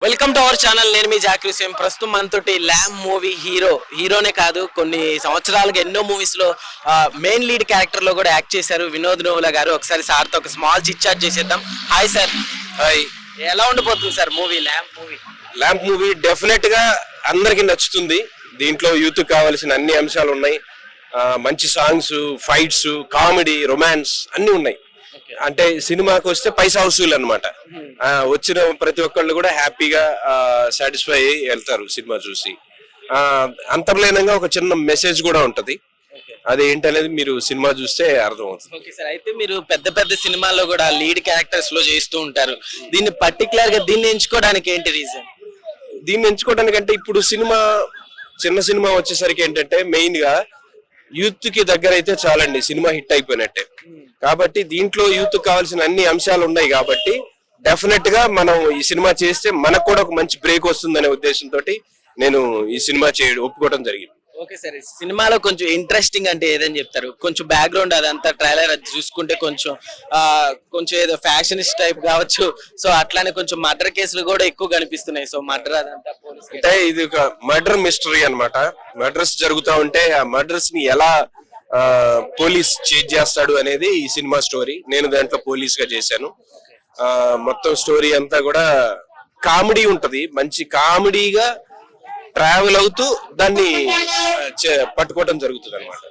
Welcome to our channel. నేను మీ Jackie Hussain. ప్రస్తుతం మనతోటి ల్యాంబ్ మూవీ హీరోనే కాదు, కొన్ని సంవత్సరాలుగా ఎన్నో మూవీస్ లో మెయిన్ లీడ్ క్యారెక్టర్ లో కూడా యాక్ట్ చేశారు వినోద్ నోవుల గారు. ఒకసారి సార్ తో ఒక స్మాల్ చిట్ చాట్ చేసేద్దాం. Hi sir. హాయ్. ఎలా ఉండిపోతుంది sir movie lamp movie definite గా అందరికి నచ్చుతుంది. దీంట్లో యూత్ కావాల్సిన అన్ని అంశాలు ఉన్నాయి. మంచి సాంగ్స్, ఫైట్స్, కామెడీ, రొమాన్స్ అన్ని ఉన్నాయి. అంటే సినిమాకి వస్తే పైసా వసూలు అనమాట. వచ్చిన ప్రతి ఒక్కళ్ళు కూడా హ్యాపీగా సాటిస్ఫై అయ్యి వెళ్తారు సినిమా చూసి. అంతర్లీనంగా ఒక చిన్న మెసేజ్ కూడా ఉంటది. అది ఏంటనేది మీరు సినిమా చూస్తే అర్థమవుతుంది. Okay sir. అయితే మీరు పెద్ద పెద్ద సినిమాల్లో కూడా లీడ్ క్యారెక్టర్స్ లో చేస్తూ ఉంటారు. దీన్ని పర్టికులర్ గా దీన్ని ఎంచుకోవడానికి ఏంటి రీజన్? దీన్ని ఎంచుకోవడానికంటే ఇప్పుడు చిన్న సినిమా వచ్చేసరికి ఏంటంటే మెయిన్ గా యూత్ కి దగ్గర అయితే చాలండి, సినిమా హిట్ అయిపోయినట్టే. కాబట్టి దీంట్లో యూత్ కావాల్సిన అన్ని అంశాలు ఉన్నాయి. కాబట్టి డెఫినెట్ గా మనం ఈ సినిమా చేస్తే మనకు కూడా ఒక మంచి బ్రేక్ వస్తుందనే ఉద్దేశంతో నేను ఈ సినిమా ఒప్పుకోవడం జరిగింది. Okay sir. సినిమాలో కొంచెం ఇంట్రెస్టింగ్ అంటే ఏదని చెప్తారు? కొంచెం బ్యాక్గ్రౌండ్ అదంతా ట్రైలర్ చూసుకుంటే కొంచెం ఏదో ఫ్యాషనిస్ట్ టైప్ కావచ్చు. సో అట్లానే కొంచెం మర్డర్ కేసులు కూడా ఎక్కువ కనిపిస్తున్నాయి. సో మర్డర్ అదంతా అంటే ఇది ఒక మర్డర్ మిస్టరీ అన్నమాట. మర్డర్స్ జరుగుతా ఉంటే ఆ మర్డర్స్ ని ఎలా పోలీస్ చేజ్ చేస్తాడు అనేది ఈ సినిమా స్టోరీ. నేను దాంట్లో పోలీస్ గా చేశాను. మొత్తం స్టోరీ అంతా కూడా కామెడీ ఉంటది. మంచి కామెడీగా ట్రావెల్ అవుతూ దాన్ని పట్టుకోవడం జరుగుతుంది అనమాట.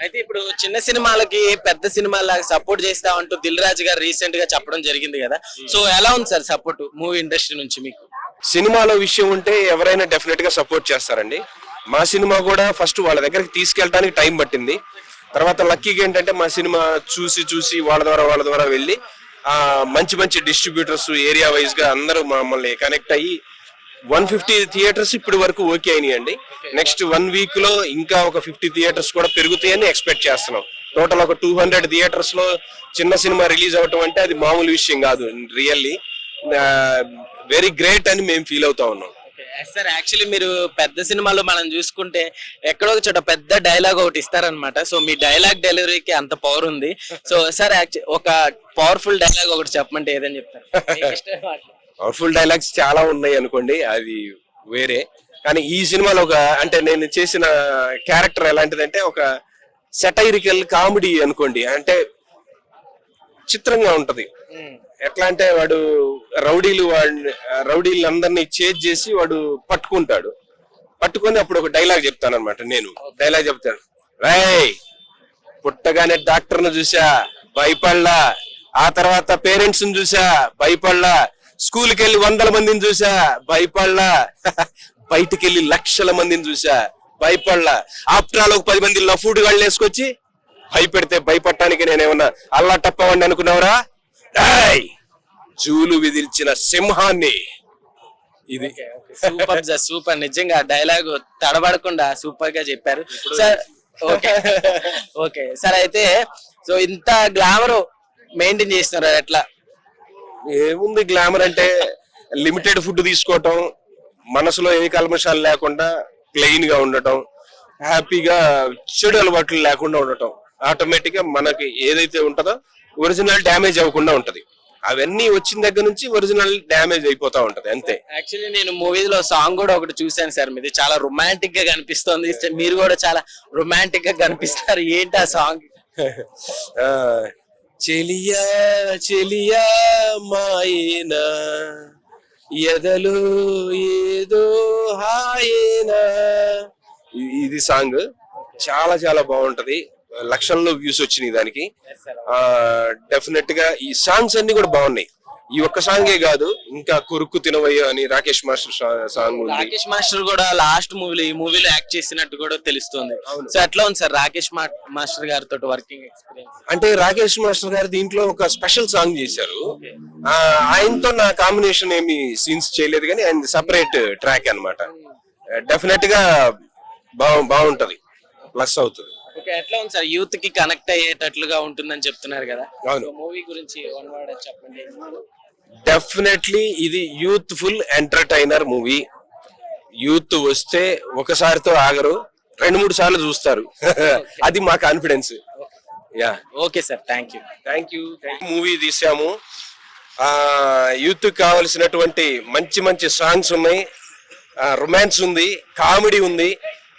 అయితే ఇప్పుడు చిన్న సినిమాలకి పెద్ద సినిమాలకు సపోర్ట్ చేస్తా అంటూ దిల్ రాజు గారు రీసెంట్ గా చెప్పడం జరిగింది కదా. సో ఎలా ఉంది సార్ సపోర్ట్ మూవీ ఇండస్ట్రీ నుంచి మీకు? సినిమాలో విషయం ఉంటే ఎవరైనా డెఫినెట్ గా సపోర్ట్ చేస్తారండి. మా సినిమా కూడా ఫస్ట్ వాళ్ళ దగ్గరికి తీసుకెళ్ళడానికి టైం పట్టింది. తర్వాత లక్కీగా ఏంటంటే మా సినిమా చూసి వాళ్ళ ద్వారా వెళ్ళి మంచి డిస్ట్రిబ్యూటర్స్ ఏరియా వైజ్ గా అందరూ మమ్మల్ని కనెక్ట్ అయ్యి 150 థియేటర్స్ ఇప్పటి వరకు ఓకే అయినాయండి. నెక్స్ట్ 1 వీక్ లో ఇంకా ఒక 50 థియేటర్స్ కూడా పెరుగుతాయని ఎక్స్పెక్ట్ చేస్తున్నాం. టోటల్ ఒక 200 థియేటర్స్ లో చిన్న సినిమా రిలీజ్ అవటం అంటే అది మామూలు విషయం కాదు. రియల్లీ వెరీ గ్రేట్ అని మేము ఫీల్ అవుతా ఉన్నాం. సార్ యాక్చువల్లీ మీరు పెద్ద సినిమాలో మనం చూసుకుంటే ఎక్కడో ఒక చోట పెద్ద డైలాగ్ ఒకటి ఇస్తారనమాట. సో మీ డైలాగ్ డెలివరీకి అంత పవర్ ఉంది. సో సార్ ఒక పవర్ఫుల్ డైలాగ్ ఒకటి చెప్పమంటే ఏదని చెప్తారు? పవర్ఫుల్ డైలాగ్స్ చాలా ఉన్నాయి అనుకోండి, అది వేరే. కానీ ఈ సినిమాలో అంటే నేను చేసిన క్యారెక్టర్ ఎలాంటిదంటే ఒక సెటైరికల్ కామెడీ అనుకోండి. అంటే చిత్రంగా ఉంటది. ఎట్లా అంటే వాడు రౌడీలందరినీ చేజ్ చేసి వాడు పట్టుకొని అప్పుడు ఒక డైలాగ్ చెప్తాను అనమాట. నేను డైలాగ్ చెప్తాను, రేయ్ పుట్టగానే డాక్టర్ను చూసా భయపడలా, ఆ తర్వాత పేరెంట్స్ ని చూసా భయపడలా, స్కూల్కి వెళ్ళి 100 మందిని చూసా భయపడలా, బయటికి వెళ్ళి లక్షల మందిని చూసా భయపడలా, ఆఫ్టర్ ఆల్ ఒక 10 మంది లఫూడ్ గాళ్ళు వేసుకొచ్చి భయపడటానికి నేనేమన్నా అల్లా టప్పవండి అనుకున్నావురా? జూలు విదిల్చిన సింహాన్ని. ఇది సూపర్ నిజంగా డైలాగ్ తడబడకుండా సూపర్ గా చెప్పారు సార్. Okay sir. అయితే సో ఇంత గ్లామర్ మెయింటైన్ చేస్తున్నారు ఎట్లా? ఏముంది గ్లామర్ అంటే లిమిటెడ్ ఫుడ్ తీసుకోవటం, మనసులో ఏ కల్మషాలు లేకుండా ప్లెయిన్ గా ఉండటం, హ్యాపీగా చెడు అలవాట్లు లేకుండా ఉండటం. ఆటోమేటిక్ గా మనకి ఏదైతే ఉంటుందో ఒరిజినల్ డ్యామేజ్ అవ్వకుండా ఉంటది. అవన్నీ వచ్చిన దగ్గర నుంచి ఒరిజినల్ డ్యామేజ్ అయిపోతా ఉంటది అంతే. యాక్చువల్లీ నేను మూవీలో సాంగ్ కూడా ఒకటి చూసాను సార్, మీది చాలా రొమాంటిక్ గా కనిపిస్తుంది. మీరు కూడా చాలా రొమాంటిక్ గా కనిపిస్తారు. ఏంటి ఆ సాంగ్? చెలియా చెలియా మాయేనా ఎదలో ఏదో హాయేనా. ఇది సాంగ్ చాలా బాగుంటది. లక్షల్లో వ్యూస్ వచ్చినాయి దానికి. డెఫినెట్ గా ఈ సాంగ్స్ అన్ని కూడా బాగున్నాయి. ఈ ఒక్క సాంగే కాదు, ఇంకా కొరుక్కు తినవయ్యో అని రాకేష్ మాస్టర్ సాంగ్ ఉంది. రాకేష్ మాస్టర్ కూడా లాస్ట్ ఈ మూవీలో యాక్ట్ చేసినట్టు కూడా తెలుస్తుంది. సో ఎట్లా ఉంది సార్ రాకేష్ మాస్టర్ గారితో వర్కింగ్ ఎక్స్పీరియన్స్? అంటే రాకేష్ మాస్టర్ గారు దీంట్లో ఒక స్పెషల్ సాంగ్ చేశారు. ఆయనతో నా కాంబినేషన్ ఏమి సీన్స్ చేయలేదు, కానీ ఆయన సెపరేట్ ట్రాక్ అన్నమాట. డెఫినెట్ గా బాగుంటది, ప్లస్ అవుతుంది. ఓకే. ఎట్లా ఉంది సార్? యూత్ కి కనెక్ట్ అయ్యేటట్లుగా ఉంటుందని చెప్తున్నారు కదా. మూవీ గురించి వన్ వర్డ్ చెప్పండి. డెఫినెట్లీ ఇది యూత్ఫుల్ ఎంటర్టైనర్ మూవీ. యూత్ వస్తే ఒకసారితో ఆగరు, 2-3 సార్లు చూస్తారు. అది మా confidence. Okay sir. Thank you. Movie తీసాము. యూత్ కావలసినటువంటి మంచి మంచి సాంగ్స్ ఉన్నాయి, రొమాన్స్ ఉంది, కామెడీ ఉంది,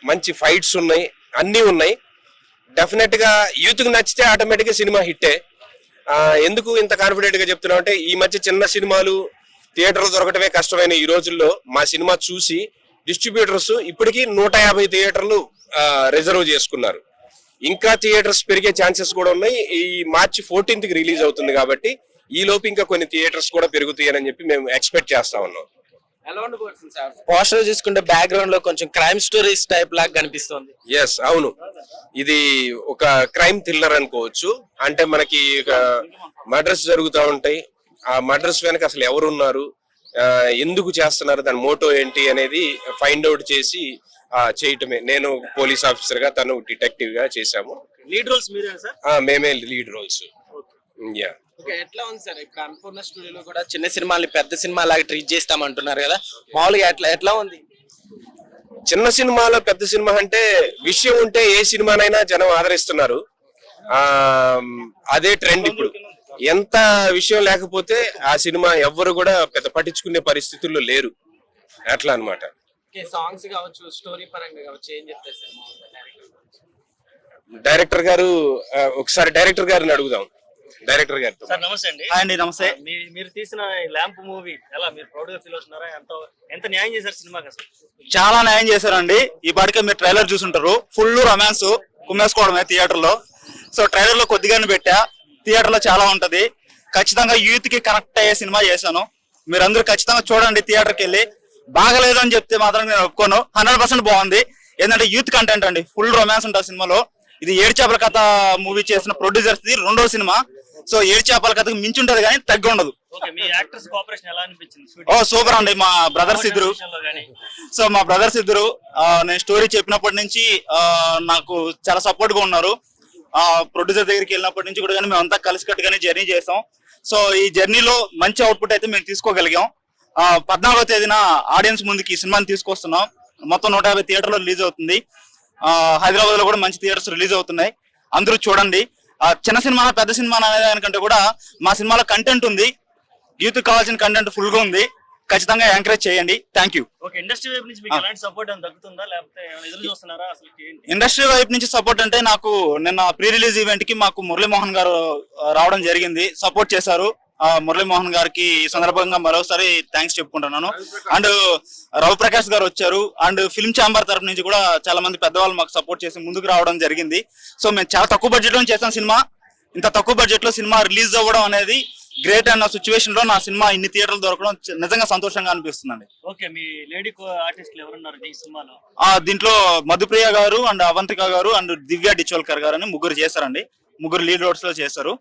మంచి ఫైట్స్ ఉన్నాయి, అన్నీ ఉన్నాయి. డెఫినెట్ గా యూత్ కి నచ్చితే ఆటోమేటిక్ గా సినిమా హిట్టే. ఎందుకు ఇంత కాన్ఫిడెంట్ గా చెప్తున్నాం అంటే ఈ మధ్య చిన్న సినిమాలు థియేటర్లు దొరకటమే కష్టమైన ఈ రోజుల్లో మా సినిమా చూసి డిస్ట్రిబ్యూటర్స్ ఇప్పటికీ 150 థియేటర్లు రిజర్వ్ చేసుకున్నారు. ఇంకా థియేటర్స్ పెరిగే ఛాన్సెస్ కూడా ఉన్నాయి. ఈ మార్చి 14th కి రిలీజ్ అవుతుంది కాబట్టి ఈ లోపు ఇంకా కొన్ని థియేటర్స్ కూడా పెరుగుతాయని చెప్పి మేము ఎక్స్పెక్ట్ చేస్తా ఉన్నాం. పోస్టర్ చూసుకుంటే బ్యాక్గ్రౌండ్ లో కొంచెం క్రైమ్ స్టోరీస్ టైప్ లాగా కనిపిస్తుంది. ఎస్, అవును, ఇది ఒక క్రైమ్ థ్రిల్లర్ అనుకోవచ్చు. అంటే మనకి మర్డర్స్ జరుగుతూ ఉంటాయి, ఆ మర్డర్స్ వెనక అసలు ఎవరు ఉన్నారు, ఎందుకు చేస్తున్నారు, దాని మోటో ఏంటి అనేది ఫైండ్ అవుట్ చేసి చేయటమే. నేను పోలీస్ ఆఫీసర్ గా, తను డిటెక్టివ్ గా చేశాము. లీడ్ రోల్స్ మీరేనా సార్? మేమే లీడ్ రోల్స్. యా. ఎట్లా ఉంది సార్ ఇప్పుడు అన్నపూర్ణ స్టూడియోలో కూడా చిన్న సినిమాని పెద్ద సినిమా లాగా ట్రీట్ చేస్తామంటున్నారు కదా, మామూలుగా ఎట్లా ఉంది? చిన్న సినిమాలో పెద్ద సినిమా అంటే విషయం ఉంటే ఏ సినిమానైనా జనం ఆదరిస్తున్నారు. అదే ట్రెండ్ ఇప్పుడు. ఎంత విషయం లేకపోతే ఆ సినిమా ఎవ్వరు కూడా పెద్ద పట్టించుకునే పరిస్థితుల్లో లేరు. అట్లా అన్నమాట. సాంగ్స్ కావచ్చు, స్టోరీ పరంగా కావచ్చు, ఏం చెప్తారు సార్? డైరెక్టర్ గారు, ఒకసారి డైరెక్టర్ గారిని అడుగుదాం. డైరెక్టర్ గారితో. సార్ నమస్తే అండి. అండి నమస్తే. మీరు తీసిన ల్యాంప్ మూవీ ఎలా మీరు ప్రౌడ్ గా ఫీల్ అవుతున్నారా? ఎంత న్యాయం చేశారు సినిమాకి అసలు? చాలా న్యాయం చేశారండి. ఈ పాటికే మీరు ట్రైలర్ చూసుంటారు. ఫుల్ రొమాన్స్ కుమ్మేసుకోవడమే థియేటర్ లో. సో ట్రైలర్ లో కొద్దిగానే పెట్టా, థియేటర్ లో చాలా ఉంటది. ఖచ్చితంగా యూత్ కి కనెక్ట్ అయ్యే సినిమా చేశాను. మీరందరూ ఖచ్చితంగా చూడండి థియేటర్కి వెళ్ళి. బాగలేదు అని చెప్తే మాత్రం నేను ఒప్పుకోను. 100% బాగుంది. ఏంటంటే యూత్ కంటెంట్ అండి, ఫుల్ రొమాన్స్ ఉంటుంది సినిమాలో. ఇది ఏడు చేపల కథ మూవీ చేసిన ప్రొడ్యూసర్స్ ది 2వ సినిమా. సో ఏడు చేపల కథకు మించి ఉంటది కానీ తగ్గి ఉండదు. సూపర్ అండి. మా బ్రదర్స్ ఇద్దరు, సో మా బ్రదర్స్ ఇద్దరు నేను స్టోరీ చెప్పినప్పటి నుంచి నాకు చాలా సపోర్ట్ గా ఉన్నారు. ప్రొడ్యూసర్ దగ్గరికి వెళ్ళినప్పటి నుంచి కూడా కానీ మేమంతా కలిసికట్టుగానే జర్నీ చేసాం. సో ఈ జర్నీలో మంచి అవుట్పుట్ అయితే మేము తీసుకోగలిగాం. 14వ తేదీన ఆడియన్స్ ముందుకి ఈ సినిమాని తీసుకొస్తున్నాం. మొత్తం 150 థియేటర్లో రిలీజ్ అవుతుంది. హైదరాబాద్ లో కూడా మంచి థియేటర్స్ రిలీజ్ అవుతున్నాయి. అందరూ చూడండి. చిన్న సినిమా పెద్ద సినిమా అనే దానికంటే కూడా మా సినిమాలో కంటెంట్ ఉంది. యూత్ కావాల్సిన కంటెంట్ ఫుల్ గా ఉంది. ఖచ్చితంగా ఎంకరేజ్ చేయండి. Thank you. ఇండస్ట్రీ వైపు నుంచి మీకు ఎలాంటి సపోర్ట్ దక్కుతుందా, లేకపోతే ఎదురు చూస్తున్నారా? అసలు ఇండస్ట్రీ వైపు నుంచి సపోర్ట్ అంటే నాకు నిన్న ప్రీ రిలీజ్ ఈవెంట్ కి మాకు మురళీమోహన్ గారు రావడం జరిగింది, సపోర్ట్ చేశారు. మురళీమోహన్ గారికి ఈ సందర్భంగా మరోసారి థ్యాంక్స్ చెప్పుకుంటున్నాను. అండ్ రవిప్రకాష్ గారు వచ్చారు. అండ్ ఫిల్మ్ ఛాంబర్ తరఫు నుంచి కూడా చాలా మంది పెద్దవాళ్ళు మాకు సపోర్ట్ చేసి ముందుకు రావడం జరిగింది. సో మేము చాలా తక్కువ బడ్జెట్ లో చేసాం సినిమా. ఇంత తక్కువ బడ్జెట్ లో సినిమా రిలీజ్ అవ్వడం అనేది గ్రేట్ అన్న సిచ్యువేషన్ లో నా సినిమా ఇన్ని థియేటర్లు దొరకడం నిజంగా సంతోషంగా అనిపిస్తుందండి. ఓకే, మీ లేడీ ఆర్టిస్టులు ఎవరున్నారు ఈ సినిమాలో? దీంట్లో మధుప్రియ గారు అండ్ అవంతిక గారు అండ్ దివ్య డిచోల్కర్ గారు అని ముగ్గురు చేశారండి. ముగ్గురు లీడ్ రోల్స్ లో చేశారు.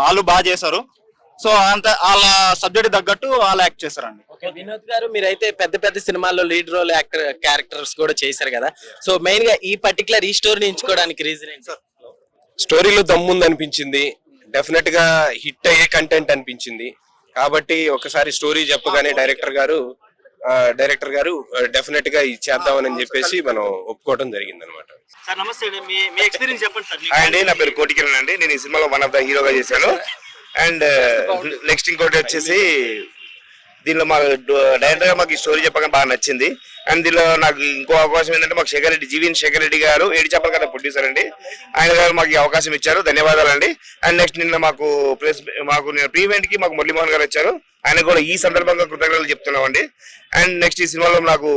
వాళ్ళు బాగా చేశారు. సో అంత వాళ్ళ సబ్జెక్ట్ తగ్గట్టు వాళ్ళు యాక్ట్ చేశారండి. వినోద్ గారు, మీరైతే పెద్ద పెద్ద సినిమాల్లో లీడ్ రోల్ క్యారెక్టర్స్ కూడా చేశారు కదా. సో మెయిన్ గా ఈ పర్టికులర్ ఈ స్టోరీని ఎంచుకోవడానికి రీజన్ ఏంటి సార్? స్టోరీలో దమ్ముంది అనిపించింది. డెఫినెట్ గా హిట్ అయ్యే కంటెంట్ అనిపించింది. కాబట్టి ఒకసారి స్టోరీ చెప్పగానే డైరెక్టర్ గారు డెఫినెట్ గా ఇది చేద్దామని చెప్పేసి మనం ఒప్పుకోవడం జరిగింది అనమాట. సార్ నమస్తే అండి, మీ ఎక్స్పీరియన్స్ చెప్పండి సార్. అండి నా పేరు కోటికిరణ్ అండి. నేను ఈ సినిమాలో వన్ ఆఫ్ ద హీరోగా చేశాను. అండ్ నెక్స్ట్ ఇంకోటి వచ్చేసి దీనిలో మా డైరెక్టర్ గా మాకు ఈ స్టోరీ చెప్పగా బాగా నచ్చింది. అండ్ దీనిలో నాకు ఇంకో అవకాశం ఏంటంటే మాకు జీవీఎన్ శేఖర్ రెడ్డి గారు ఏడు చేపల కథ ప్రొడ్యూసర్ అండి. ఆయన గారు మాకు ఈ అవకాశం ఇచ్చారు, ధన్యవాదాలండి. అండ్ నెక్స్ట్ నిన్న మాకు ప్రీ ఈవెంట్ కి మాకు మురళీమోహన్ గారు వచ్చారు. ఆయన కూడా ఈ సందర్భంగా కృతజ్ఞతలు చెప్తున్నాం అండి. అండ్ నెక్స్ట్ ఈ సినిమాలో నాకు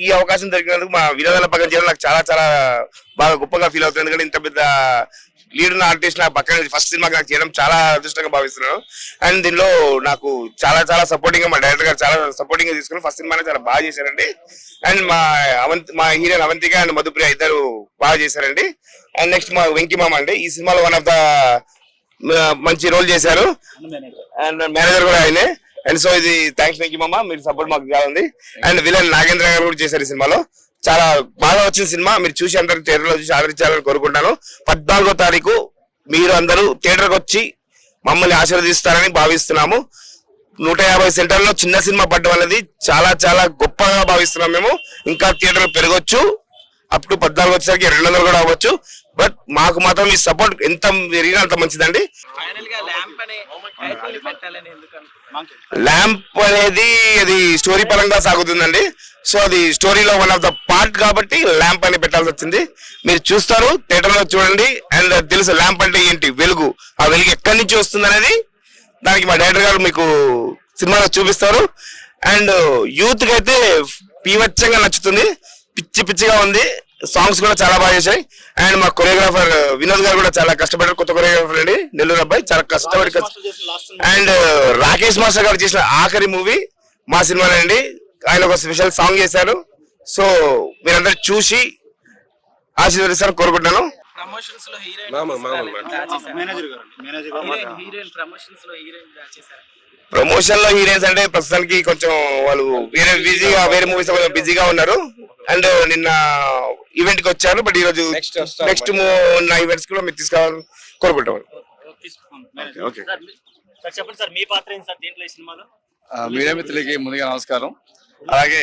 ఈ అవకాశం దొరికినందుకు మా వినోదాల పక్కన చేయడం నాకు చాలా చాలా బాగా గొప్పగా ఫీల్ అవుతుంది. ఎందుకంటే ఇంత పెద్ద లీడ్ ఉన్న ఆర్టిస్ట్ నా పక్కన ఫస్ట్ సినిమాకి నాకు చేయడం చాలా అదృష్టంగా భావిస్తున్నాను. అండ్ దీనిలో నాకు చాలా చాలా సపోర్టింగ్ గా మా డైరెక్టర్ గారు చాలా సపోర్టింగ్ గా తీసుకుని ఫస్ట్ సినిమాని చాలా బాగా చేశారండి. అండ్ మా హీరోయిన్ అవంతిక అండ్ మధుప్రియ ఇద్దరు బాగా చేశారండి. అండ్ నెక్స్ట్ మా వెంకీ మామ అండి ఈ సినిమాలో వన్ ఆఫ్ ద మంచి రోల్ చేశారు. అండ్ మేనేజర్ కూడా ఆయనే. అండ్ సో ఇది థ్యాంక్స్ వెంకీ మామ, మీరు సపోర్ట్ మాకు కావాలి. అండ్ విలన్ నాగేంద్ర గారు కూడా చేశారు ఈ సినిమాలో. చాలా బాగా వచ్చిన సినిమా. మీరు చూసి అందరు థియేటర్లో చూసి ఆదరించాలని కోరుకుంటాను. 14వ తారీఖు మీరు అందరూ థియేటర్కి వచ్చి మమ్మల్ని ఆశీర్వదిస్తారని భావిస్తున్నాము. 150 సెంటర్లో చిన్న సినిమా పడడం అనేది చాలా చాలా గొప్పగా భావిస్తున్నాం మేము. ఇంకా థియేటర్లు పెరగొచ్చు. అప్ టు 14 వచ్చేసరికి 200 కూడా అవ్వచ్చు. బట్ మాకు మాత్రం మీ సపోర్ట్ ఎంత పెరిగినా అంత మంచిదండి. ఫైనల్ గా ల్యాంప్ అనే టైటిల్ పెట్టాలని ఎందుకు ల్యాంప్ అనేది అది స్టోరీ పరంగా సాగుతుందండి. సో అది స్టోరీలో వన్ ఆఫ్ ద పార్ట్ కాబట్టి ల్యాంప్ అని పెట్టాల్సి వచ్చింది. మీరు చూస్తారు, థియేటర్ లో చూడండి. అండ్ తెలుసు ల్యాంప్ అంటే ఏంటి, వెలుగు. ఆ వెలుగు ఎక్కడి నుంచి వస్తుంది అనేది దానికి మా డైరెక్టర్ గారు మీకు సినిమాలో చూపిస్తారు. అండ్ యూత్ కి అయితే పీవచ్చంగా నచ్చుతుంది, పిచ్చి పిచ్చిగా ఉంది. సాంగ్స్ కూడా చాలా బాగా చేశాయి. అండ్ మా కొరియోగ్రాఫర్ వినోద్ గారు కూడా చాలా కష్టపడ్డారు. కొత్త కొరియోగ్రాఫర్ అండి, నెల్లూరు అబ్బాయి, చాలా కష్టపడి. అండ్ రాకేష్ మాస్టర్ గారు చేసిన ఆఖరి మూవీ మా సినిమానే అండి. ఆయన ఒక స్పెషల్ సాంగ్ చేశారు. సో మీరందరూ చూసి ఆశీర్వదిస్తారని కోరుకుంటున్నాను. ప్రమోషన్స్ లో హీరోయిన్ ప్రమోషన్స్ లో హీరోయిన్ చేశారు. ప్రమోషన్ లో హీరోయిన్స్ అంటే ప్రస్తుతానికి కొంచెం వాళ్ళు వేరే మూవీస్ బిజీగా ఉన్నారు. అండ్ నిన్న ఈవెంట్ కి వచ్చారు. బట్ ఈ రోజు నెక్స్ట్ ఉన్న ఈవెంట్స్ కూడా మీరు తీసుకోవాలని కోరుకుంటాం. సార్ చెప్పండి సార్, మీ పాత్ర ఏంటి సార్ దీంట్లో ఈ సినిమాలో? మీడియా మిత్రులకి ముందుగా నమస్కారం. అలాగే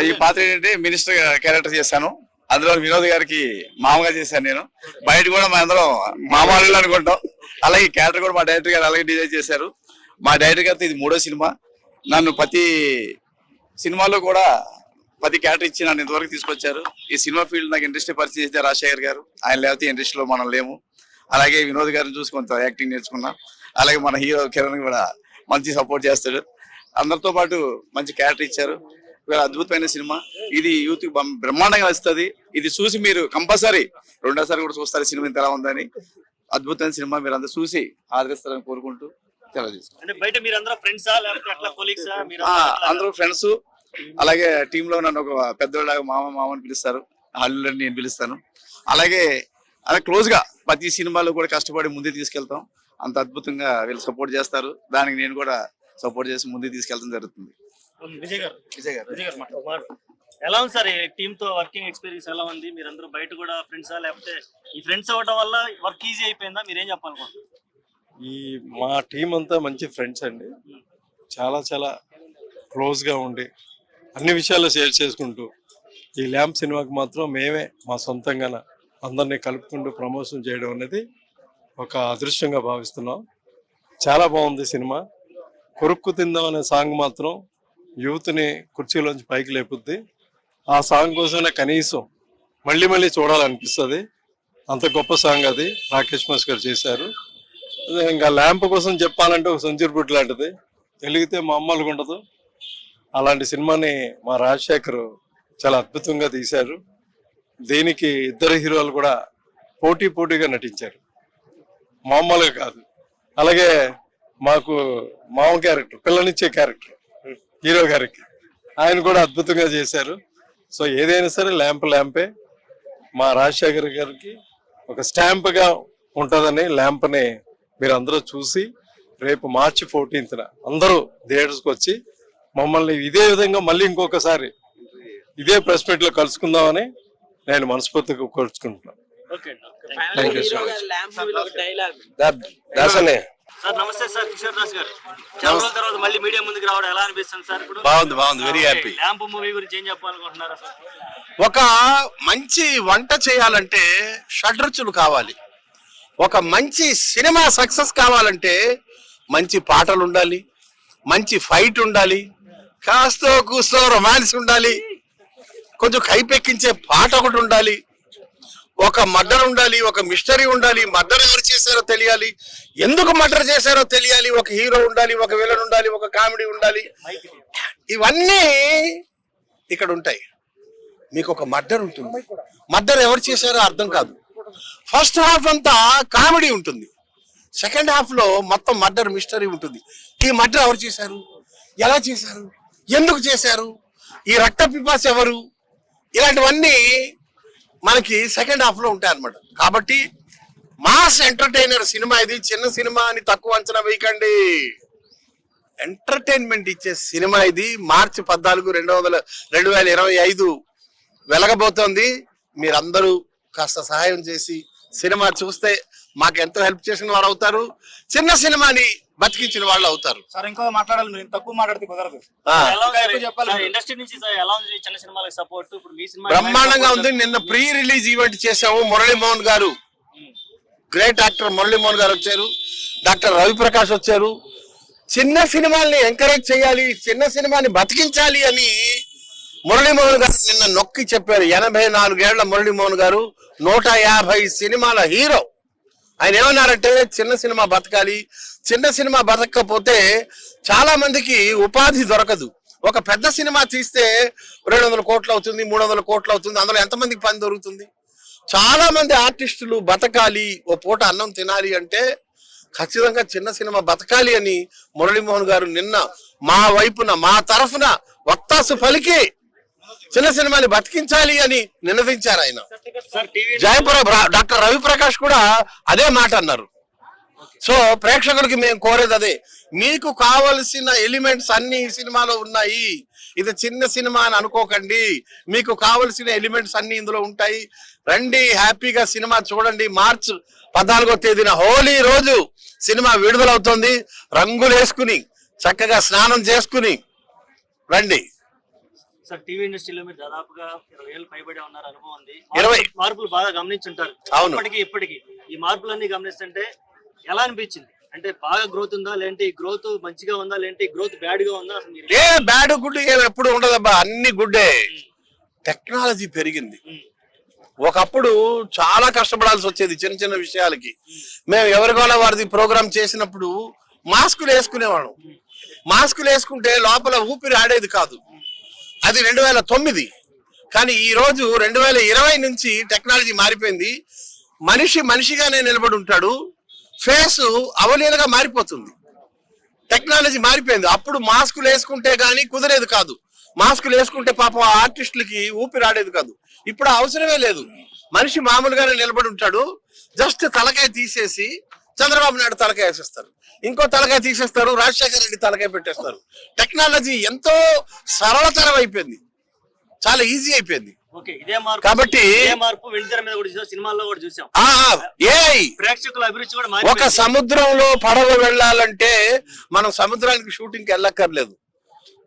ఈ పాత్ర ఏంటంటే మినిస్టర్ క్యారెక్టర్ చేశాను. అందులో వినోద్ గారికి మామగా చేశాను నేను. బయట కూడా మా అందరం మామూలు అనుకుంటాం. అలాగే క్యారెక్టర్ కూడా మా డైరెక్టర్ గారు అలాగే డిజైన్ చేశారు. మా డైరెక్టర్ గారితో ఇది 3వ సినిమా. నన్ను ప్రతి సినిమాలో కూడా ప్రతి క్యారెక్టర్ ఇచ్చి నన్ను ఇంతవరకు తీసుకొచ్చారు. ఈ సినిమా ఫీల్డ్ నాకు ఇండస్ట్రీ పరిచయం చేస్తే రాజశేఖర్ గారు. ఆయన లేకపోతే ఇండస్ట్రీలో మనం లేము. అలాగే వినోద్ గారిని చూసి కొంత యాక్టింగ్ నేర్చుకున్నా. అలాగే మన హీరో కిరణ్ కూడా మంచి సపోర్ట్ చేస్తాడు. అందరితో పాటు మంచి క్యారెక్టర్ ఇచ్చారు. ఇవాళ అద్భుతమైన సినిమా. ఇది యూత్ బ్రహ్మాండంగా వస్తుంది. ఇది చూసి మీరు కంపల్సరీ రెండోసారి కూడా చూస్తారు సినిమా ఇంత ఎలా ఉందని. అద్భుతమైన సినిమా, మీరు అందరూ చూసి ఆదరిస్తారని కోరుకుంటూ తెలియజేస్తాను. అంటే బయట మీరు అందరూ ఫ్రెండ్సా లేకపోతే అట్లా కొలీగ్సా? మీరు అందరూ ఫ్రెండ్స్. అలాగే టీమ్ లో నన్ను ఒక పెద్దోళ్ళగా మామ అని పిలుస్తారు. అల్లులని నేను పిలుస్తాను. అలాగే అలా క్లోజ్ గా ప్రతి సినిమాలో కూడా కష్టపడి ముందే తీసుకెళ్తాం. అంత అద్భుతంగా వీళ్ళు సపోర్ట్ చేస్తారు. దానికి నేను కూడా సపోర్ట్ చేసి ముందుకు తీసుకెళ్తాం జరుగుతుంది. విజయ్ గారు ఎలా ఉంది సార్ టీమ్ తో వర్కింగ్ ఎక్స్పీరియన్స్ ఎలా ఉంది? మీరందరూ బయట కూడా ఫ్రెండ్సా లేకపోతే ఈ ఫ్రెండ్స్ అవ్వడం వల్ల వర్క్ ఈజీ అయిపోయిందా? మీరేం చెప్పాలనుకుంటున్నారు? మా టీం అంతా మంచి ఫ్రెండ్స్ అండి. చాలా చాలా క్లోజ్ గా ఉండి అన్ని విషయాలు షేర్ చేసుకుంటూ ఈ ల్యాంప్ సినిమాకి మాత్రం మేమే మా సొంతంగా అందరినీ కలుపుకుంటూ ప్రమోషన్ చేయడం అనేది ఒక అదృష్టంగా భావిస్తున్నాం. చాలా బాగుంది సినిమా. కొరుక్కు తిందాం అనే సాంగ్ మాత్రం యూత్ని కుర్చీలోంచి పైకి లేపుద్ది. ఆ సాంగ్ కోసమే కనీసం మళ్ళీ చూడాలనిపిస్తుంది. అంత గొప్ప సాంగ్ అది రాకేష్ మాస్టర్ గారు చేశారు. ఇంకా ల్యాంప్ కోసం చెప్పాలంటే ఒక సెంచరీ బుట్ లాంటిది. వెలిగితే మామూలుగా ఉండదు. అలాంటి సినిమాని మా రాజశేఖర్ చాలా అద్భుతంగా తీశారు. దీనికి ఇద్దరు హీరోలు కూడా పోటీగా నటించారు, మామూలుగా కాదు. అలాగే మాకు మామ క్యారెక్టర్, పిల్లనిచ్చే క్యారెక్టర్ హీరో గారికి, ఆయన కూడా అద్భుతంగా చేశారు. సో ఏదైనా సరే ల్యాంపే. మా రాజశేఖర్ గారికి ఒక స్టాంప్గా ఉంటుందని ల్యాంప్ని మీరు అందరూ చూసి రేపు మార్చి 14న అందరూ థియేటర్స్కి వచ్చి మమ్మల్ని ఇదే విధంగా మళ్ళీ ఇంకొకసారి ఇదే ప్రెస్ మీట్ లో కలుసుకుందామని నేను మనస్ఫూర్తిగా కోరుకుంటున్నాను. సార్ నమస్తే సార్, కిషోర్ దాస్ గారు. చాలా రోజుల తర్వాత మళ్ళీ మీడియా ముందుకు రావడం ఎలా అనిపిస్తుంది సార్? ఇప్పుడు బాగుంది, వెరీ హ్యాపీ. ల్యాంప్ మూవీ గురించి ఏం చెప్పాలనుకుంటున్నారా సార్? ఒక మంచి వంట చేయాలంటే షడ్రుచులు కావాలి. ఒక మంచి సినిమా సక్సెస్ కావాలంటే మంచి పాటలు ఉండాలి, మంచి ఫైట్ ఉండాలి, కాస్తో కూస్తో రొమాన్స్ ఉండాలి, కొంచెం కైపెక్కించే పాట ఒకటి ఉండాలి, ఒక మర్డర్ ఉండాలి, ఒక మిస్టరీ ఉండాలి, మర్డర్ ఎవరు చేశారో తెలియాలి, ఎందుకు మర్డర్ చేశారో తెలియాలి, ఒక హీరో ఉండాలి, ఒక విలన్ ఉండాలి, ఒక కామెడీ ఉండాలి. ఇవన్నీ ఇక్కడ ఉంటాయి. మీకు ఒక మర్డర్ ఉంటుంది, మర్డర్ ఎవరు చేశారో అర్థం కాదు. ఫస్ట్ హాఫ్ అంతా కామెడీ ఉంటుంది, సెకండ్ హాఫ్ లో మొత్తం మర్డర్ మిస్టరీ ఉంటుంది. ఈ మర్డర్ ఎవరు చేశారు, ఎలా చేశారు, ఎందుకు చేశారు, ఈ రక్త పిపాస ఎవరు, ఇలాంటివన్నీ మనకి సెకండ్ హాఫ్ లో ఉంటాయి అన్నమాట. కాబట్టి మాస్ ఎంటర్టైనర్ సినిమా ఇది. చిన్న సినిమా అని తక్కువ అంచనా వేయకండి. ఎంటర్టైన్మెంట్ ఇచ్చే సినిమా ఇది. మార్చి 14, 2025 వెలగబోతోంది. మీరందరూ కాస్త సహాయం చేసి సినిమా చూస్తే మాకెంతో హెల్ప్ చేసిన వారు అవుతారు, చిన్న సినిమాని బతికించిన వాళ్ళు అవుతారు. సార్ ఇంకో మాట్లాడాలి, మీరు తక్కువ మాట్లాడితే కుదరదు. ఇండస్ట్రీ నుంచి ఎలా ఉంది చిన్న సినిమాలకు సపోర్ట్? ఇప్పుడు మీ సినిమా బ్రహ్మాండంగా ఉంది. నిన్న ప్రీ రిలీజ్ ఈవెంట్ చేసాము. మురళీమోహన్ గారు, గ్రేట్ యాక్టర్ మురళీమోహన్ గారు వచ్చారు, డాక్టర్ రవిప్రకాష్ వచ్చారు. చిన్న సినిమాల్ని ఎంకరేజ్ చేయాలి, చిన్న సినిమాని బతికించాలి అని మురళీమోహన్ గారు నిన్న నొక్కి చెప్పారు. 84 ఏళ్ల మురళీమోహన్ గారు 150 సినిమాల హీరో. ఆయన ఏమన్నారంటే చిన్న సినిమా బతకాలి, చిన్న సినిమా బతకపోతే చాలా మందికి ఉపాధి దొరకదు. ఒక పెద్ద సినిమా తీస్తే 200 కోట్లు అవుతుంది, 300 కోట్లు అవుతుంది, అందులో ఎంతమందికి పని దొరుకుతుంది? చాలా మంది ఆర్టిస్టులు బతకాలి, ఓ పూట అన్నం తినాలి అంటే ఖచ్చితంగా చిన్న సినిమా బతకాలి అని మురళీమోహన్ గారు నిన్న మా వైపున, మా తరఫున వత్తాసు పలికి చిన్న సినిమాని బతికించాలి అని నినదించారు ఆయన. జయపురం డాక్టర్ రవిప్రకాష్ కూడా అదే మాట అన్నారు. సో ప్రేక్షకులకి మేము కోరేది అదే, మీకు కావలసిన ఎలిమెంట్స్ అన్ని ఈ సినిమాలో ఉన్నాయి. ఇది చిన్న సినిమా అని అనుకోకండి, మీకు కావలసిన ఎలిమెంట్స్ అన్ని ఇందులో ఉంటాయి. రండి, హ్యాపీగా సినిమా చూడండి. మార్చి 14వ తేదీన హోలీ రోజు సినిమా విడుదలవుతుంది. రంగులు వేసుకుని చక్కగా స్నానం చేసుకుని రండి. సార్ టీవీ ఇండస్ట్రీలో మీరు దాదాపుగా 20 ఏళ్ళు పైబడి ఉన్నారు, అనుభవం ఉంది. 20 మార్పులు బాగా గమనించుంటారు. అవును. ఇప్పటికి ఈ మార్పులన్నీ గమనిస్తుంటే ఎలా అనిపించింది? అంటే బాగా గ్రోత్ ఉందా, లేదంటే ఈ గ్రోత్ మంచిగా ఉందా, లేదంటే ఈ గ్రోత్ బ్యాడ్ గా ఉందా? అసలు మీరు ఏ బ్యాడ్ గుడ్ ఎప్పుడు ఉండదబ్బా, అన్ని గుడ్డే. టెక్నాలజీ పెరిగింది. ఒకప్పుడు చాలా కష్టపడాల్సి వచ్చేది చిన్న చిన్న విషయాలకి. మేము ఎవరికోలా వారిది ప్రోగ్రామ్ చేసినప్పుడు మాస్కులు వేసుకునేవాళ్ళం. మాస్కులు వేసుకుంటే లోపల ఊపిరి ఆడేది కాదు. అది 2009. కానీ ఈ రోజు 2020 నుంచి టెక్నాలజీ మారిపోయింది. మనిషి మనిషిగానే నిలబడి ఉంటాడు, ఫేస్ అవలీలగా మారిపోతుంది. టెక్నాలజీ మారిపోయింది. అప్పుడు మాస్కులు వేసుకుంటే గానీ కుదిరేది కాదు. మాస్కులు వేసుకుంటే పాపం ఆర్టిస్టులకి ఊపిరి ఆడేది కాదు. ఇప్పుడు అవసరమే లేదు, మనిషి మామూలుగానే నిలబడి ఉంటాడు. జస్ట్ తలకాయ తీసేసి చంద్రబాబు నాయుడు తలకాయ వేసేస్తారు, ఇంకో తలకాయ తీసేస్తారు, రాజశేఖర రెడ్డి తలకాయ పెట్టేస్తారు. టెక్నాలజీ ఎంతో సరళతరం అయిపోయింది, చాలా ఈజీ అయిపోయింది. కాబట్టి వెండితెర మీద కూడా చూసాం, సినిమాల్లో కూడా చూసాం. ప్రేక్షకుల అభిరుచి కూడా ఒక సముద్రంలో పడవ వెళ్ళాలంటే మనం సముద్రానికి షూటింగ్కి వెళ్ళక్కర్లేదు,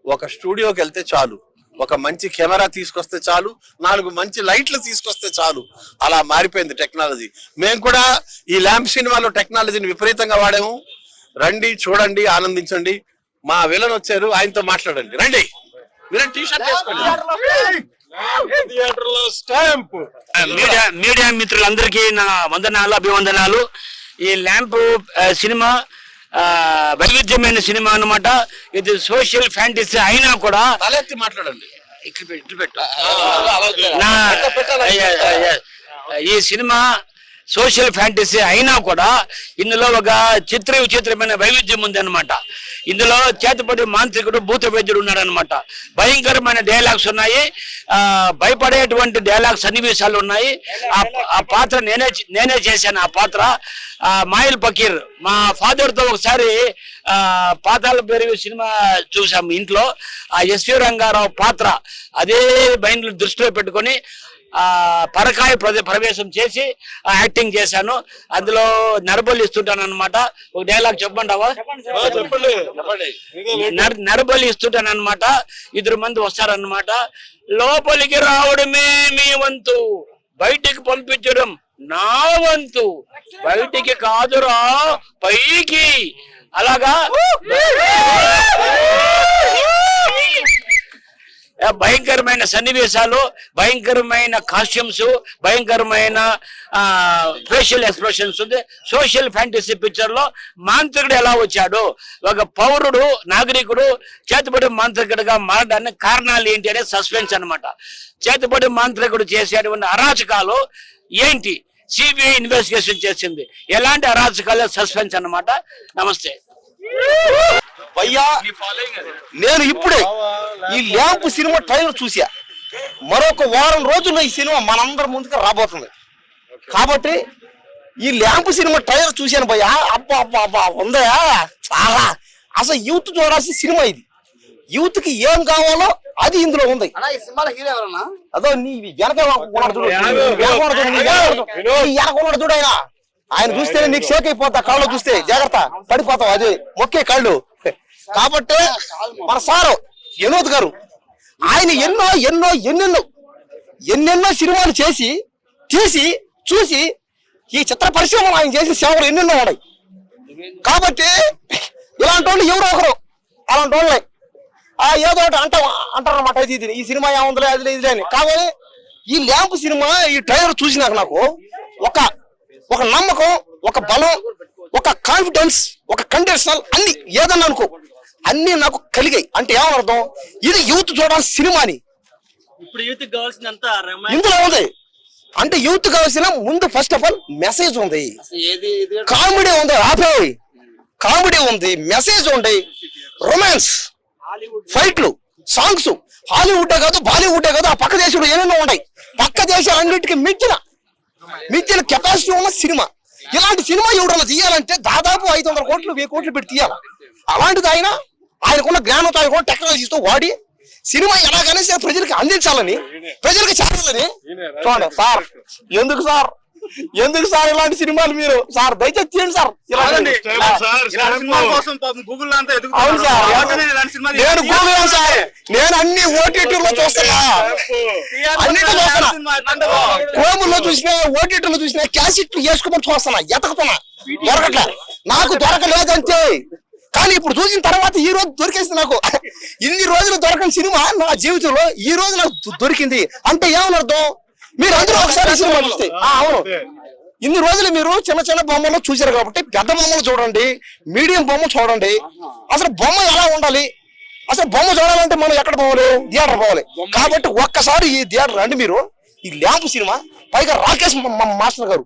ఒక స్టూడియోకి వెళ్తే చాలు, ఒక మంచి కెమెరా తీసుకొస్తే చాలు, 4 మంచి లైట్లు తీసుకొస్తే చాలు. అలా మారిపోయింది టెక్నాలజీ. మేము కూడా ఈ ల్యాంప్ సినిమాలో టెక్నాలజీని విపరీతంగా వాడాము. రండి, చూడండి, ఆనందించండి. మా విలన్ వచ్చారు, ఆయనతో మాట్లాడండి. రండి, మీరు టీ షర్ట్ వేసుకోండి. మీడియా మిత్రులందరికీ నా వందనాలు, అభివందనాలు. ఈ ల్యాంప్ సినిమా వైవిధ్యమైన సినిమా అన్నమాట. ఇది సోషల్ ఫ్యాంటసీ అయినా కూడా తలెత్తి మాట్లాడండి. ఈ సినిమా సోషల్ ఫ్యాంటసీ అయినా కూడా ఇందులో ఒక విచిత్రమైన వైవిధ్యం ఉంది అనమాట. ఇందులో చేతపడి మాంత్రికుడు భూత వైద్యుడు ఉన్నాడు అనమాట. భయంకరమైన డైలాగ్స్ ఉన్నాయి, భయపడేటువంటి డైలాగ్స్ సన్నివేశాలు ఉన్నాయి. ఆ పాత్ర నేనే చేశాను. ఆ పాత్ర మాయిల్ ఫకీర్, మా ఫాదర్ తో ఒకసారి పాతాళ పెరుగు సినిమా చూసాము ఇంట్లో. ఆ ఎస్వి రంగారావు పాత్ర అదే మైండ్ దృష్టిలో పెట్టుకొని పరకాయ ప్రవేశం చేసి యాక్టింగ్ చేశాను. అందులో నరబలి ఇస్తుంటాను అనమాట. ఒక డైలాగ్ చెప్పంటావా? నరబలి ఇస్తుంటాను అనమాట. 2 మంది వస్తారనమాట. లోపలికి రావడమే మీ వంతు, బయటికి పంపించడం నా వంతు. బయటికి కాదురా, పైకి. అలాగా భయంకరమైన సన్నివేశాలు, భయంకరమైన కాస్ట్యూమ్స్, భయంకరమైన ఫేషియల్ ఎక్స్ప్రెషన్స్ ఉంది. సోషల్ ఫ్యాంటసీ పిక్చర్ లో మాంత్రికుడు ఎలా వచ్చాడు, ఒక పౌరుడు నాగరికుడు చేతిపడి మాంత్రికుడిగా మారడానికి కారణాలు ఏంటి అనే సస్పెన్స్ అన్నమాట. చేతిపడి మాంత్రికుడు చేసేటువంటి అరాచకాలు ఏంటి, సిబిఐ ఇన్వెస్టిగేషన్ చేసింది. ఎలాంటి అరాచకాలు, సస్పెన్స్ అన్నమాట. నమస్తే భయ్యా, నేను ఇప్పుడే ఈ ల్యాంప్ సినిమా ట్రైలర్ చూసా. మరొక వారం రోజుల్లో ఈ సినిమా మనందరి ముందుకు రాబోతుంది. కాబట్టి ఈ ల్యాంప్ సినిమా ట్రైలర్ చూశాను భయ్యా. అబ్బా అబ్బా అబ్బా ఉందా చాలా. అసలు యూత్ చూడాల్సిన సినిమా ఇది. యూత్ కి ఏం కావాలో అది ఇందులో ఉంది. అదో నీ వెనక చూడు, చూడు ఆయన ఆయన చూస్తేనే నీకు షేక్ అయిపోతా, కళ్ళు చూస్తే జాగ్రత్త పడిపోతావు, అది మొక్కే కళ్ళు. కాబట్టి మన సారు వినోద్ గారు ఆయన ఎన్నెన్నో సినిమాలు తీసి చూసి ఈ చిత్ర పరిశ్రమలో ఆయన చేసిన సేవలు ఎన్నెన్నో ఉన్నాయి. కాబట్టి ఇలాంటి వాళ్ళు ఎవరో ఒకరు అలాంటి వాళ్ళే ఏదో ఒకటి అంటారన్నమాట, ఇది ఈ సినిమా ఏముందిలే అది ఇది అని. కాబట్టి ఈ ల్యాంప్ సినిమా ఈ ట్రైలర్ చూసినాక నాకు ఒక నమ్మకం, ఒక బలం, ఒక కాన్ఫిడెన్స్, ఒక కండిషనల్ అన్ని ఏదన్నా అనుకో అన్ని నాకు కలిగాయి. అంటే ఏమర్థం, ఇది యూత్ చూడాల్సిన సినిమాని ఇప్పుడు యూత్ కావాల్సినంత ఇందులో ఉంది. అంటే యూత్ కావాల్సిన ముందు ఫస్ట్ ఆఫ్ ఆల్ మెసేజ్ ఉంది, కామెడీ ఉంది, కామెడీ ఉంది, మెసేజ్ ఉంది, రొమాన్స్, ఫైట్లు, సాంగ్స్. హాలీవుడ్ కాదు, బాలీవుడ్ కాదు, ఆ పక్క దేశంలో ఏమేమో ఉన్నాయి. పక్క దేశాలన్నిటికీ మించిన కెపాసిటీ ఉన్న సినిమా. ఇలాంటి సినిమా ఎవడన్నా తీయాలంటే దాదాపు 500 కోట్లు 1000 కోట్లు పెట్టి తీయాలి. అలాంటిది ఆయనకున్న జ్ఞానంతో, ఆయనకున్న టెక్నాలజీతో వాడి సినిమా ఎలాగైనా సరే ప్రజలకు అందించాలని, ప్రజలకు చేరాలని చూడండి సార్. ఎందుకు సార్ ఇలాంటి సినిమాలు మీరు సార్ దయచేసి తీయండి సార్. అవును సార్, నేను గూగుల్ సార్, నేను అన్ని ఓటీటీలో చూస్తున్నా, అన్నిటిలో చూస్తున్నా, కోముల్లో చూసినా, ఓటీటీలో చూసినా, క్యాసెట్లు వేసుకోమని చూస్తున్నా, ఎతకుతున్నా, దొరకట్లే, నాకు దొరకలేదంతే. కానీ ఇప్పుడు చూసిన తర్వాత ఈ రోజు దొరికేసింది నాకు. ఇన్ని రోజులు దొరకని సినిమా నా జీవితంలో ఈ రోజు నాకు దొరికింది. అంటే ఏమని అర్థం, మీరు అందరూ ఒకసారి సినిమా చూస్తే అవును, ఇన్ని రోజులు మీరు చిన్న బొమ్మలు చూశారు కాబట్టి పెద్ద బొమ్మలు చూడండి, మీడియం బొమ్మ చూడండి. అసలు బొమ్మ ఎలా ఉండాలి, అసలు బొమ్మ చూడాలంటే మనం ఎక్కడ పోవాలి, థియేటర్ పోవాలి. కాబట్టి ఒక్కసారి ఈ థియేటర్ రండి మీరు. ఈ ల్యాంప్ సినిమా, పైగా రాకేష్ మాస్టర్ గారు,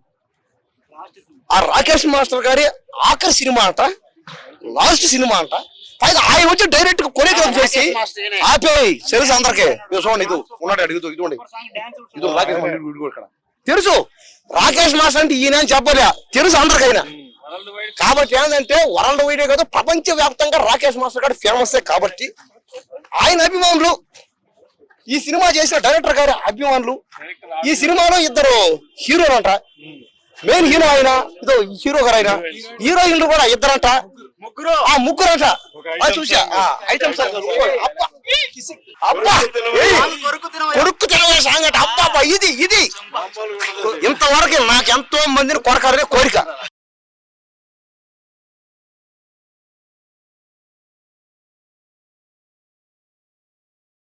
ఆ రాకేష్ మాస్టర్ గారి ఆఖరి సినిమా అంట, లాస్ట్ సినిమా అంట. పైగా ఆయన వచ్చి డైరెక్ట్ గా కొరియోగ్రాఫ్ చేసి ఆపేయి తెలుసు అందరికీ. చూడండి, ఇది ఉన్నాడు అడుగుతూ, ఇదిగోండి, ఇది తెలుసు రాకేష్ మాస్టర్ అంటే ఈయన చెప్పలే, తెలుసు అందరికైనా. కాబట్టి ఏంటంటే వరల్డ్ వైడ్ కాదు, ప్రపంచ వ్యాప్తంగా రాకేష్ మాస్టర్ గారు ఫేమస్. కాబట్టి ఆయన అభిమానులు, ఈ సినిమా చేసిన డైరెక్టర్ గారి అభిమానులు, ఈ సినిమాలో 2 హీరోలు అంట. మెయిన్ హీరో ఆయన, ఇదో హీరో గారు ఆయన, హీరోయిన్లు కూడా 2 అంట, ముగ్గురు అంట. చూసా ఐటమ్స్ కొడుకు తినవే సాంగ్ అంట. అబ్బా ఇది ఇంతవరకు నాకు ఎంతో మందిని కొరకాలనే కోరిక.